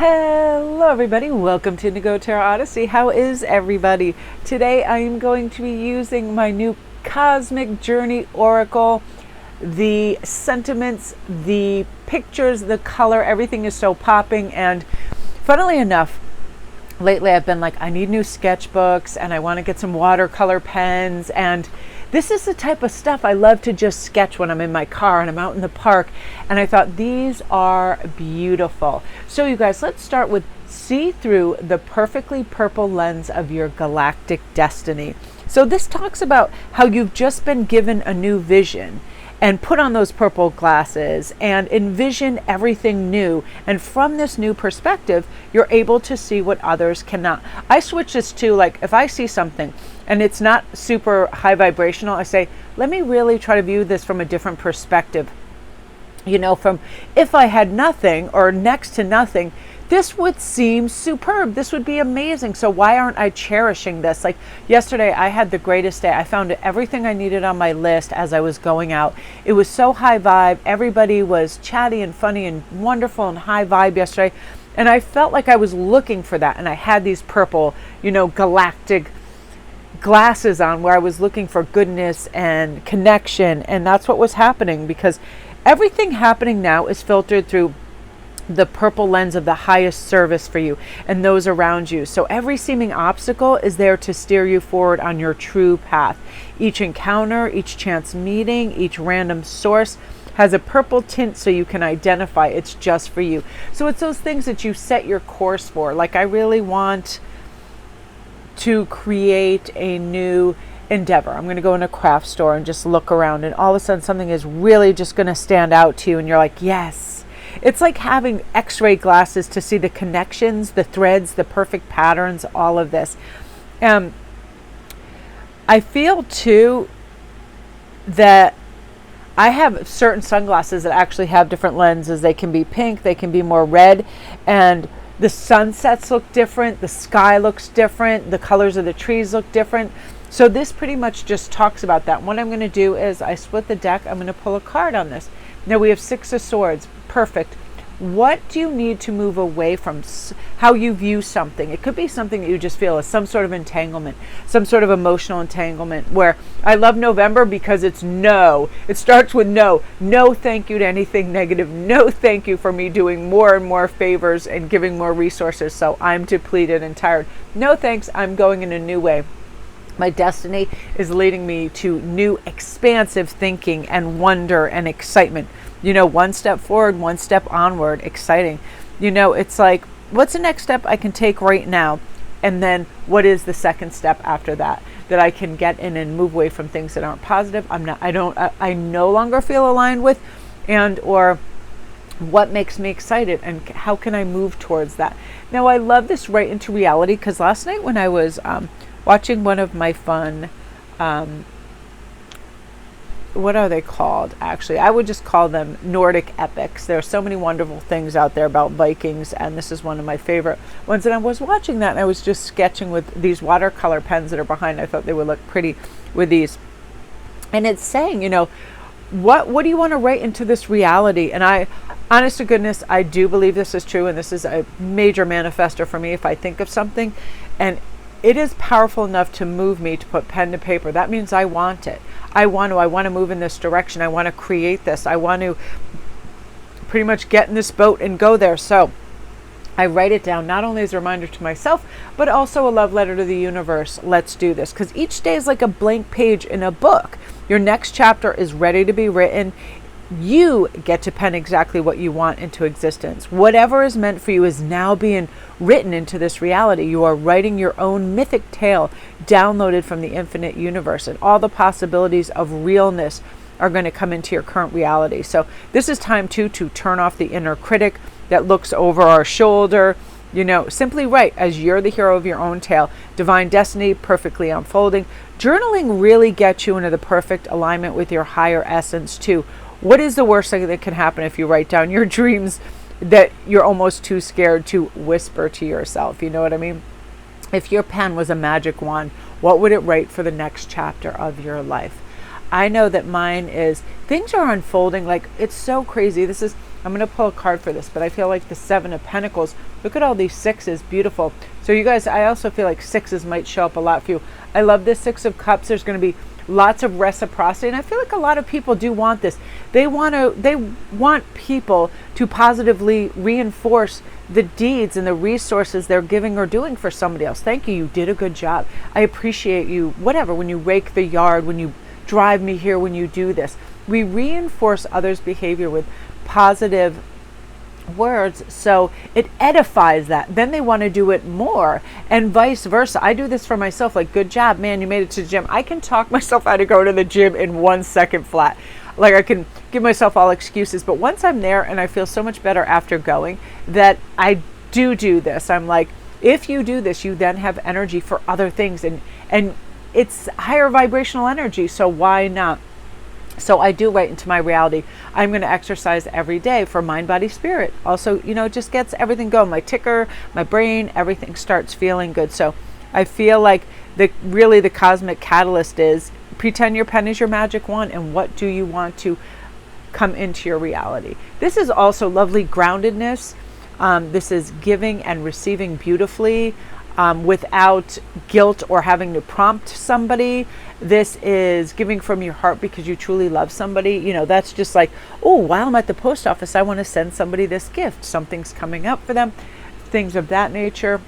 Hello everybody, welcome to Nego Tarot Odyssey. How is everybody? Today I am going to be using my new Cosmic Journey Oracle. The sentiments, the pictures, the color, everything is so popping, and funnily enough, lately I've been like, I need new sketchbooks and I want to get some watercolor pens, and this is the type of stuff I love to just sketch when I'm in my car and I'm out in the park, and I thought these are beautiful. So you guys, let's start with see through the perfectly purple lens of your galactic destiny. So this talks about how you've just been given a new vision and put on those purple glasses and envision everything new. And from this new perspective, you're able to see what others cannot. I switch this to, like, if I see something and it's not super high vibrational, I say, let me really try to view this from a different perspective. You know, from if I had nothing or next to nothing, this would seem superb. This would be amazing. So why aren't I cherishing this? Like yesterday, I had the greatest day. I found everything I needed on my list as I was going out. It was so high vibe. Everybody was chatty and funny and wonderful and high vibe yesterday. And I felt like I was looking for that. And I had these purple, galactic glasses on where I was looking for goodness and connection. And that's what was happening, because everything happening now is filtered through the purple lens of the highest service for you and those around you. So every seeming obstacle is there to steer you forward on your true path. Each encounter, each chance meeting, each random source has a purple tint so you can identify it's just for you. So it's those things that you set your course for. Like, I really want to create a new endeavor. I'm going to go in a craft store and just look around, and all of a sudden something is really just going to stand out to you and you're like, yes. It's like having x-ray glasses to see the connections, the threads, the perfect patterns, all of this. I feel too that I have certain sunglasses that actually have different lenses. They can be pink, they can be more red, and the sunsets look different, the sky looks different, the colors of the trees look different. So this pretty much just talks about that. What I'm going to do is I split the deck. I'm going to pull a card on this. Now we have Six of Swords. Perfect. What do you need to move away from? How you view something. It could be something that you just feel is some sort of entanglement, some sort of emotional entanglement, where I love November because it's no. It starts with no. No thank you to anything negative. No thank you for me doing more and more favors and giving more resources, so I'm depleted and tired. No thanks, I'm going in a new way. My destiny is leading me to new expansive thinking and wonder and excitement. One step forward, one step onward, exciting. It's like, what's the next step I can take right now? And then what is the second step after that I can get in and move away from things that aren't positive? I no longer feel aligned with, and or what makes me excited, and how can I move towards that? Now, I love this right into reality, because last night when I was watching one of my fun, what are they called? Actually, I would just call them Nordic epics. There are so many wonderful things out there about Vikings, and this is one of my favorite ones. And I was watching that, and I was just sketching with these watercolor pens that are behind. I thought they would look pretty with these. And it's saying, what do you want to write into this reality? And I, honest to goodness, I do believe this is true, and this is a major manifestor for me. If I think of something, and it is powerful enough to move me to put pen to paper, that means I want it. I want to move in this direction. I want to create this. I want to pretty much get in this boat and go there. So I write it down, not only as a reminder to myself, but also a love letter to the universe. Let's do this. Because each day is like a blank page in a book. Your next chapter is ready to be written. You get to pen exactly what you want into existence. Whatever is meant for you is now being written into this reality. You are writing your own mythic tale, downloaded from the infinite universe, and all the possibilities of realness are going to come into your current reality. So this is time to turn off the inner critic that looks over our shoulder. Simply write as you're the hero of your own tale. Divine destiny perfectly unfolding. Journaling really gets you into the perfect alignment with your higher essence too. What is the worst thing that can happen if you write down your dreams that you're almost too scared to whisper to yourself? You know what I mean? If your pen was a magic wand, what would it write for the next chapter of your life? I know that mine is, things are unfolding like it's so crazy. This is I'm going to pull a card for this, but I feel like the Seven of Pentacles. Look at all these sixes. Beautiful. So you guys, I also feel like sixes might show up a lot for you. I love this Six of Cups. There's going to be lots of reciprocity, and I feel like a lot of people do want this. They want people to positively reinforce the deeds and the resources they're giving or doing for somebody else. Thank you. You did a good job. I appreciate you. Whatever, when you rake the yard, when you drive me here, when you do this. We reinforce others' behavior with positive words, so it edifies that. Then they want to do it more, and vice versa. I do this for myself, like, good job, man, you made it to the gym. I can talk myself out of going to the gym in 1 second flat. Like, I can give myself all excuses, but once I'm there and I feel so much better after going, that I do this. I'm like, if you do this, you then have energy for other things, and it's higher vibrational energy, so why not? So I do write into my reality. I'm going to exercise every day for mind, body, spirit. Also, it just gets everything going. My ticker, my brain, everything starts feeling good. So I feel like the cosmic catalyst is pretend your pen is your magic wand, and what do you want to come into your reality? This is also lovely groundedness. This is giving and receiving beautifully. Without guilt or having to prompt somebody. This is giving from your heart because you truly love somebody. That's just like, oh, while I'm at the post office, I want to send somebody this gift. Something's coming up for them. Things of that nature.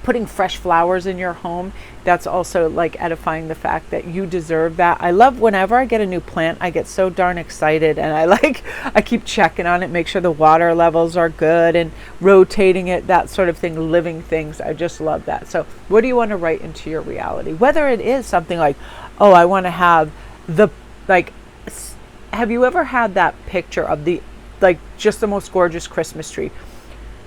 Putting fresh flowers in your home, that's also like edifying the fact that you deserve that. I love whenever I get a new plant, I get so darn excited, and I keep checking on it, make sure the water levels are good and rotating it, that sort of thing, living things. I just love that. So what do you want to write into your reality? Whether it is something like, oh, I want to have have you ever had that picture of just the most gorgeous Christmas tree?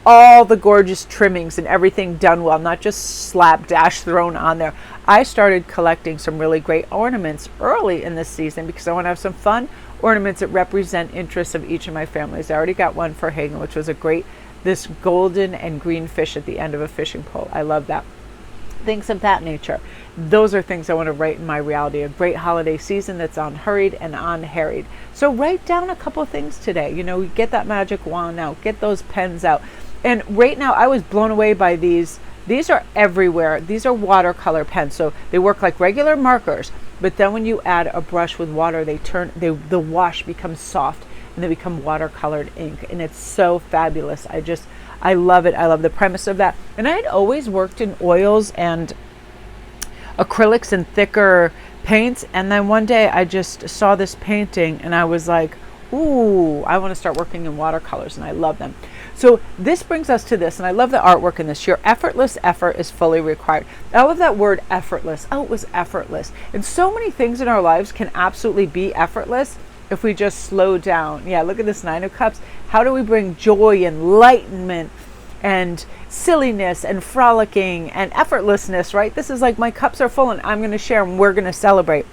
All the gorgeous trimmings and everything done well, not just slapdash thrown on there. I started collecting some really great ornaments early in this season because I want to have some fun ornaments that represent interests of each of my families. I already got one for Hagen, which was this golden and green fish at the end of a fishing pole. I love that. Things of that nature. Those are things I want to write in my reality. A great holiday season that's unhurried and unharried. So write down a couple of things today. Get that magic wand out. Get those pens out. And right now, I was blown away by these. These are everywhere. These are watercolor pens, so they work like regular markers. But then when you add a brush with water, the wash becomes soft, and they become watercolored ink, and it's so fabulous. I love it. I love the premise of that. And I had always worked in oils and acrylics and thicker paints, and then one day I just saw this painting, and I was like, ooh, I want to start working in watercolors, and I love them. So this brings us to this, and I love the artwork in this. Your effortless effort is fully required. I love that word, effortless. Oh, it was effortless. And so many things in our lives can absolutely be effortless if we just slow down. Yeah, look at this Nine of Cups. How do we bring joy, enlightenment, and silliness, and frolicking, and effortlessness, right? This is like, my cups are full, and I'm going to share, and we're going to celebrate.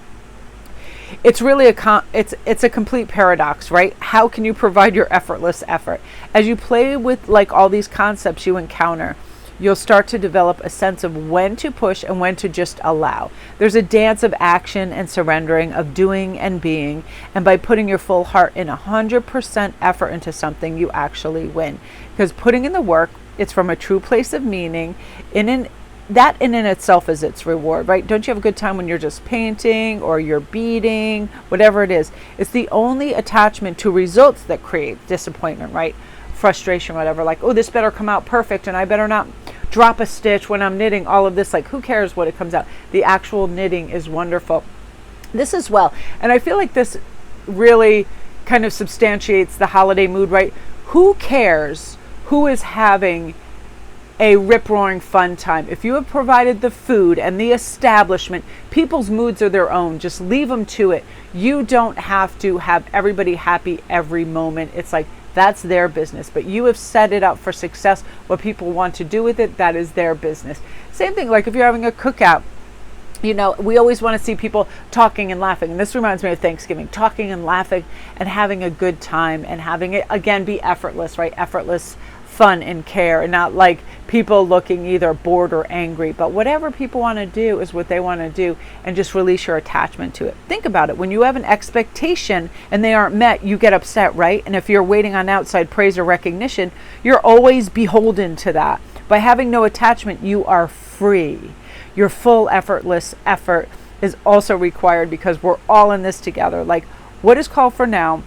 It's really it's a complete paradox, right? How can you provide your effortless effort? As you play with all these concepts you encounter, you'll start to develop a sense of when to push and when to just allow. There's a dance of action and surrendering, of doing and being, and by putting your full heart in 100% effort into something, you actually win. Because putting in the work, it's from a true place of meaning, that in itself is its reward, right? Don't you have a good time when you're just painting or you're beading, whatever it is? It's the only attachment to results that create disappointment, right? Frustration, whatever, like, oh, this better come out perfect, and I better not drop a stitch when I'm knitting, all of this, like, who cares what it comes out? The actual knitting is wonderful. This as well, and I feel like this really kind of substantiates the holiday mood, right? Who cares who is having a rip-roaring fun time? If you have provided the food and the establishment, people's moods are their own. Just leave them to it. You don't have to have everybody happy every moment. It's like, that's their business. But you have set it up for success. What people want to do with it, that is their business. Same thing, like if you're having a cookout, we always want to see people talking and laughing. And this reminds me of Thanksgiving, talking and laughing and having a good time, and having it, again, be effortless, right? Effortless fun and care, and not like people looking either bored or angry. But whatever people want to do is what they want to do, and just release your attachment to it. Think about it. When you have an expectation and they aren't met, you get upset, right? And if you're waiting on outside praise or recognition, you're always beholden to that. By having no attachment, you are free. Your full effortless effort is also required, because we're all in this together. Like, what is called for now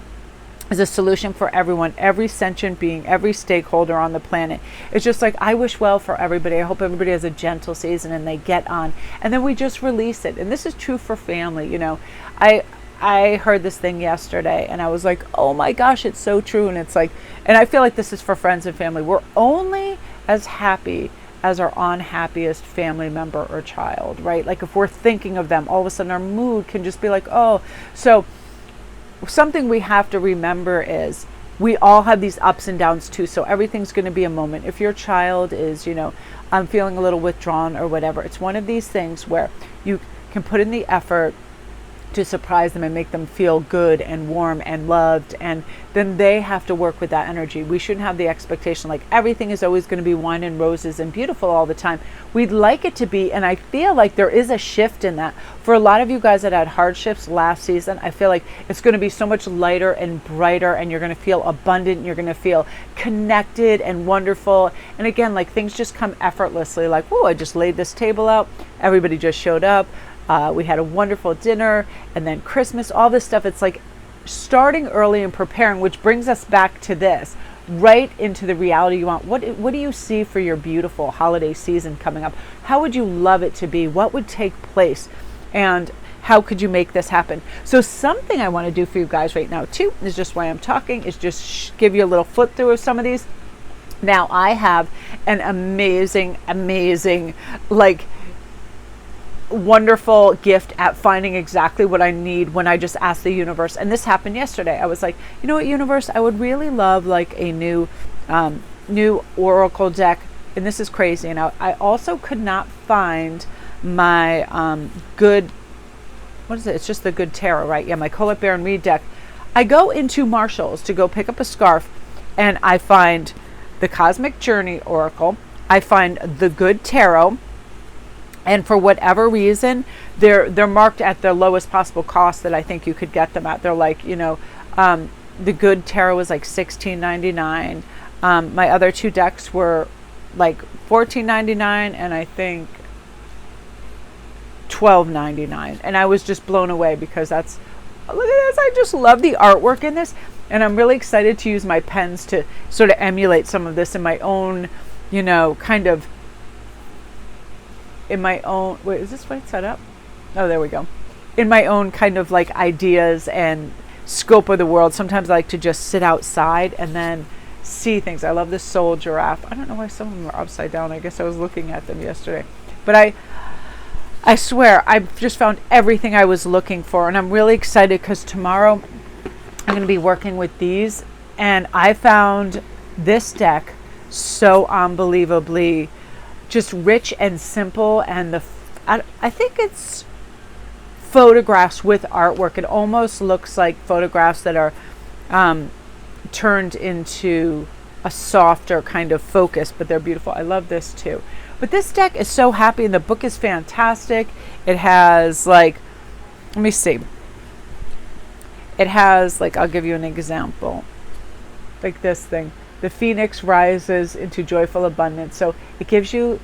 is a solution for everyone, every sentient being, every stakeholder on the planet. It's just like, I wish well for everybody. I hope everybody has a gentle season and they get on. And then we just release it. And this is true for family. You know, I heard this thing yesterday and I was like, oh my gosh, it's so true. And it's like, and I feel like this is for friends and family. We're only as happy as our unhappiest family member or child, right? Like, if we're thinking of them, all of a sudden our mood can just be like, oh. So something we have to remember is we all have these ups and downs too. So everything's going to be a moment. If your child is, you know, I'm feeling a little withdrawn or whatever, it's one of these things where you can put in the effort to surprise them and make them feel good and warm and loved, and then they have to work with that energy. We shouldn't have the expectation like everything is always going to be wine and roses and beautiful all the time. We'd like it to be, and I feel like there is a shift in that. For a lot of you guys that had hardships last season, I feel like it's going to be so much lighter and brighter, and you're going to feel abundant, you're going to feel connected and wonderful. And again, like, things just come effortlessly, like, oh, I just laid this table out, everybody just showed up. We had a wonderful dinner, and then Christmas, all this stuff. It's like starting early and preparing, which brings us back to this, right into the reality you want. What do you see for your beautiful holiday season coming up? How would you love it to be? What would take place? And how could you make this happen? So something I want to do for you guys right now too, is just why I'm talking, is just give you a little flip through of some of these. Now, I have an amazing, like, wonderful gift at finding exactly what I need when I just ask the universe. And this happened yesterday. I was like, you know what, universe, I would really love like a new oracle deck. And this is crazy. And I also could not find my good, what is it? It's just the Good Tarot, right? Yeah, my Colette Baron Reed deck. I go into Marshall's to go pick up a scarf, and I find the Cosmic Journey Oracle. I find the Good Tarot. And for whatever reason, they're marked at the lowest possible cost that I think you could get them at. They're like, you know, the Good Tarot was like $16.99. My other two decks were like $14.99 and I think $12.99. And I was just blown away, because look at this. I just love the artwork in this. And I'm really excited to use my pens to sort of emulate some of this in my own, you know, kind of, in my own, wait, is this right set up? Oh, there we go. In my own kind of like ideas and scope of the world. Sometimes I like to just sit outside and then see things. I love this soul giraffe. I don't know why some of them are upside down. I guess I was looking at them yesterday. But I swear, I've just found everything I was looking for. And I'm really excited because tomorrow I'm going to be working with these. And I found this deck so unbelievably just rich and simple, and I think it's photographs with artwork. It almost looks like photographs that are turned into a softer kind of focus, but they're beautiful. I love this too. But this deck is so happy, and the book is fantastic. It has like, let me see. It has like, I'll give you an example. Like this thing. The Phoenix rises into joyful abundance. So it gives you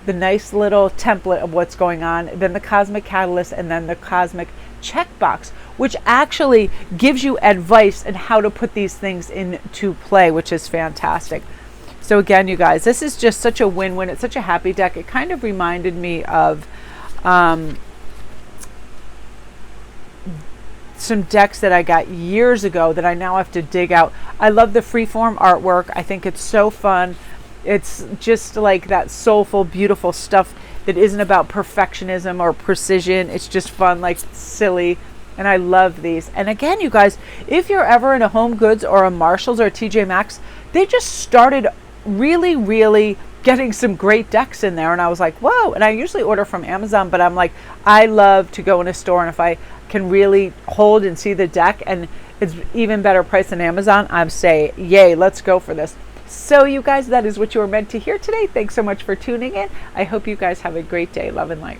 the nice little template of what's going on, then the cosmic catalyst, and then the cosmic checkbox, which actually gives you advice on how to put these things into play, which is fantastic. So again, you guys, this is just such a win-win. It's such a happy deck. It kind of reminded me of some decks that I got years ago that I now have to dig out. I love the freeform artwork. I think it's so fun. It's just like that soulful, beautiful stuff that isn't about perfectionism or precision. It's just fun, like silly. And I love these. And again, you guys, if you're ever in a Home Goods or a Marshalls or a TJ Maxx, they just started really getting some great decks in there. And I was like, whoa. And I usually order from Amazon, but I'm like, I love to go in a store, and if I can really hold and see the deck and it's even better price than Amazon, I'm say, yay, let's go for this. So you guys, that is what you were meant to hear today. Thanks so much for tuning in. I hope you guys have a great day. Love and light.